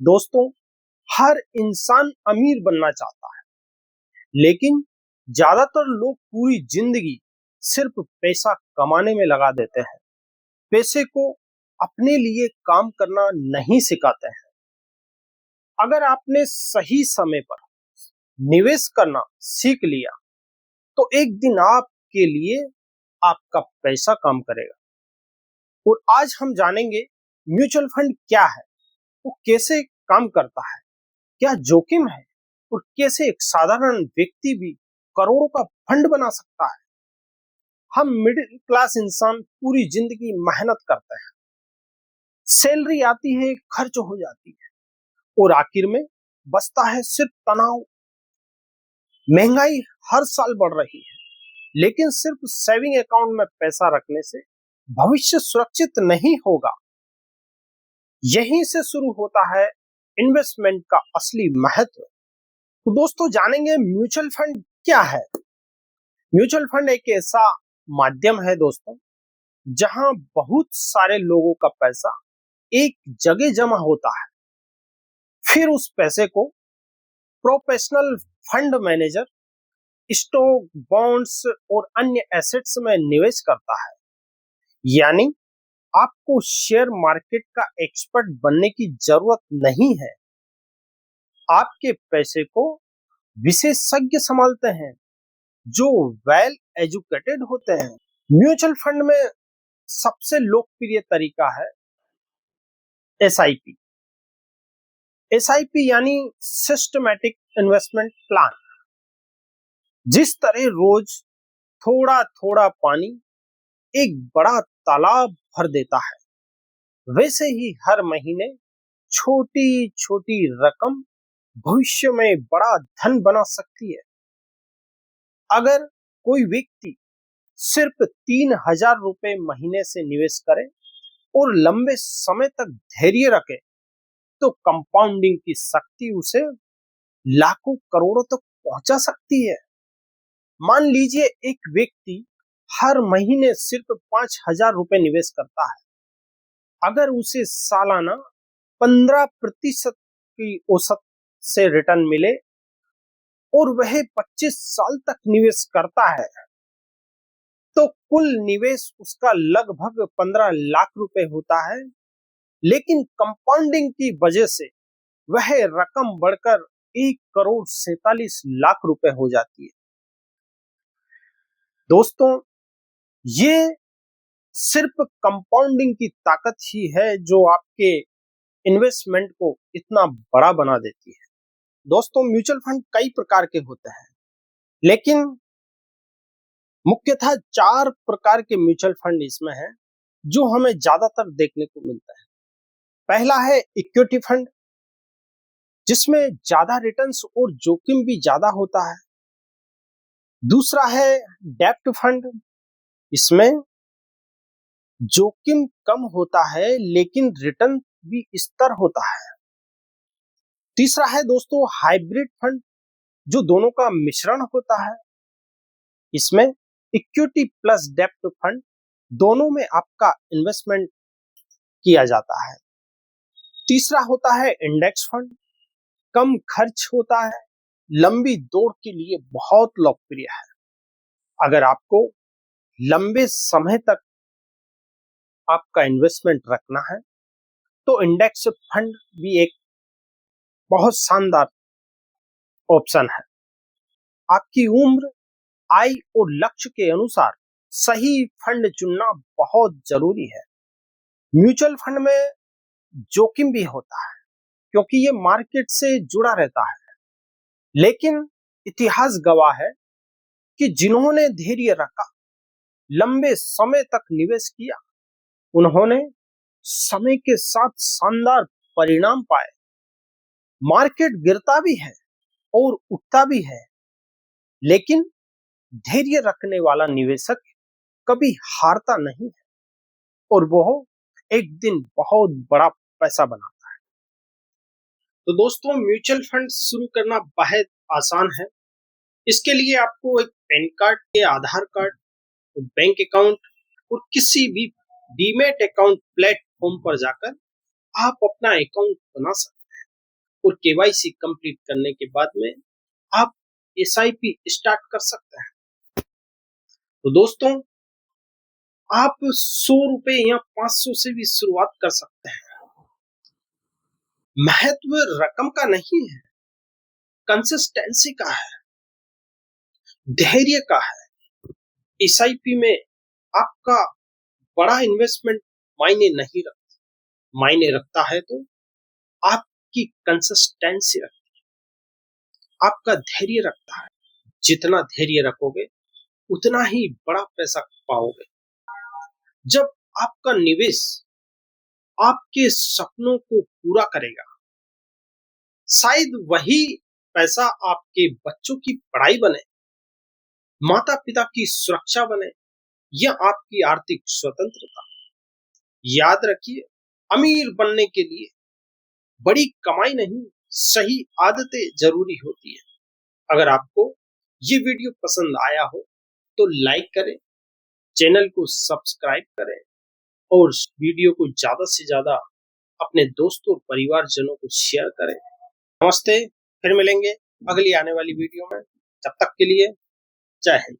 दोस्तों, हर इंसान अमीर बनना चाहता है, लेकिन ज्यादातर लोग पूरी जिंदगी सिर्फ पैसा कमाने में लगा देते हैं। पैसे को अपने लिए काम करना नहीं सिखाते हैं। अगर आपने सही समय पर निवेश करना सीख लिया, तो एक दिन आपके लिए आपका पैसा काम करेगा। और आज हम जानेंगे म्यूचुअल फंड क्या है, वो कैसे काम करता है, क्या जोखिम है और कैसे एक साधारण व्यक्ति भी करोड़ों का फंड बना सकता है। हम मिडिल क्लास इंसान पूरी जिंदगी मेहनत करते हैं, सैलरी आती है, खर्च हो जाती है और आखिर में बचता है सिर्फ तनाव। महंगाई हर साल बढ़ रही है, लेकिन सिर्फ सेविंग अकाउंट में पैसा रखने से भविष्य सुरक्षित नहीं होगा। यहीं से शुरू होता है इन्वेस्टमेंट का असली महत्व। तो दोस्तों, जानेंगे म्यूचुअल फंड क्या है। म्यूचुअल फंड एक ऐसा माध्यम है दोस्तों, जहां बहुत सारे लोगों का पैसा एक जगह जमा होता है। फिर उस पैसे को professional fund manager stock, bonds और अन्य एसेट्स में निवेश करता है। यानी आपको शेयर मार्केट का एक्सपर्ट बनने की जरूरत नहीं है। आपके पैसे को विशेषज्ञ संभालते हैं जो वेल एजुकेटेड होते हैं। म्यूचुअल फंड में सबसे लोकप्रिय तरीका है एसआईपी। एसआईपी यानी सिस्टमैटिक इन्वेस्टमेंट प्लान। जिस तरह रोज थोड़ा थोड़ा पानी एक बड़ा तालाब भर देता है, वैसे ही हर महीने छोटी छोटी रकम भविष्य में बड़ा धन बना सकती है। अगर कोई व्यक्ति सिर्फ 3,000 रुपए महीने से निवेश करे और लंबे समय तक धैर्य रखे, तो कंपाउंडिंग की शक्ति उसे लाखों करोड़ों तक पहुंचा सकती है। मान लीजिए एक व्यक्ति हर महीने सिर्फ 5,000 रुपए निवेश करता है। अगर उसे सालाना 15% की औसत से रिटर्न मिले और वह 25 साल तक निवेश करता है, तो कुल निवेश उसका लगभग 15 लाख रुपए होता है। लेकिन कंपाउंडिंग की वजह से वह रकम बढ़कर 1,47 करोड़ रुपए हो जाती है। दोस्तों, ये सिर्फ कंपाउंडिंग की ताकत ही है जो आपके इन्वेस्टमेंट को इतना बड़ा बना देती है। दोस्तों, म्यूचुअल फंड कई प्रकार के होते हैं, लेकिन मुख्यतः 4 प्रकार के म्यूचुअल फंड इसमें हैं जो हमें ज्यादातर देखने को मिलता है। पहला है इक्विटी फंड, जिसमें ज्यादा रिटर्न्स और जोखिम भी ज्यादा होता है। दूसरा है डेब्ट फंड, इसमें जोखिम कम होता है लेकिन रिटर्न भी स्थिर होता है। तीसरा है दोस्तों हाइब्रिड फंड, जो दोनों का मिश्रण होता है। इसमें इक्विटी प्लस डेब्ट फंड दोनों में आपका इन्वेस्टमेंट किया जाता है। तीसरा होता है इंडेक्स फंड, कम खर्च होता है, लंबी दौड़ के लिए बहुत लोकप्रिय है। अगर आपको लंबे समय तक आपका इन्वेस्टमेंट रखना है, तो इंडेक्स फंड भी एक बहुत शानदार ऑप्शन है। आपकी उम्र, आय और लक्ष्य के अनुसार सही फंड चुनना बहुत जरूरी है। म्यूचुअल फंड में जोखिम भी होता है, क्योंकि ये मार्केट से जुड़ा रहता है। लेकिन इतिहास गवाह है कि जिन्होंने धैर्य रखा, लंबे समय तक निवेश किया, उन्होंने समय के साथ शानदार परिणाम पाए। मार्केट गिरता भी है और उठता भी है, लेकिन धैर्य रखने वाला निवेशक कभी हारता नहीं है और वो एक दिन बहुत बड़ा पैसा बनाता है। तो दोस्तों, म्यूचुअल फंड शुरू करना बेहद आसान है। इसके लिए आपको एक पैन कार्ड या आधार कार्ड, बैंक अकाउंट और किसी भी डीमैट अकाउंट प्लेटफॉर्म पर जाकर आप अपना अकाउंट बना सकते हैं। और केवाईसी कंप्लीट करने के बाद में आप एसआईपी स्टार्ट कर सकते हैं। तो दोस्तों, आप 100 रुपए या 500 से भी शुरुआत कर सकते हैं। महत्व रकम का नहीं है, कंसिस्टेंसी का है, धैर्य का है। एसआईपी में आपका बड़ा इन्वेस्टमेंट मायने नहीं रखता, मायने रखता है तो आपकी कंसिस्टेंसी रखती है, आपका धैर्य रखता है। जितना धैर्य रखोगे उतना ही बड़ा पैसा पाओगे। जब आपका निवेश आपके सपनों को पूरा करेगा, शायद वही पैसा आपके बच्चों की पढ़ाई बने, माता पिता की सुरक्षा बने या आपकी आर्थिक स्वतंत्रता। याद रखिए, अमीर बनने के लिए बड़ी कमाई नहीं, सही आदतें जरूरी होती है। अगर आपको ये वीडियो पसंद आया हो तो लाइक करें, चैनल को सब्सक्राइब करें और वीडियो को ज्यादा से ज्यादा अपने दोस्तों और परिवारजनों को शेयर करें। नमस्ते, फिर मिलेंगे अगली आने वाली वीडियो में। जब तक के लिए जय हिंद।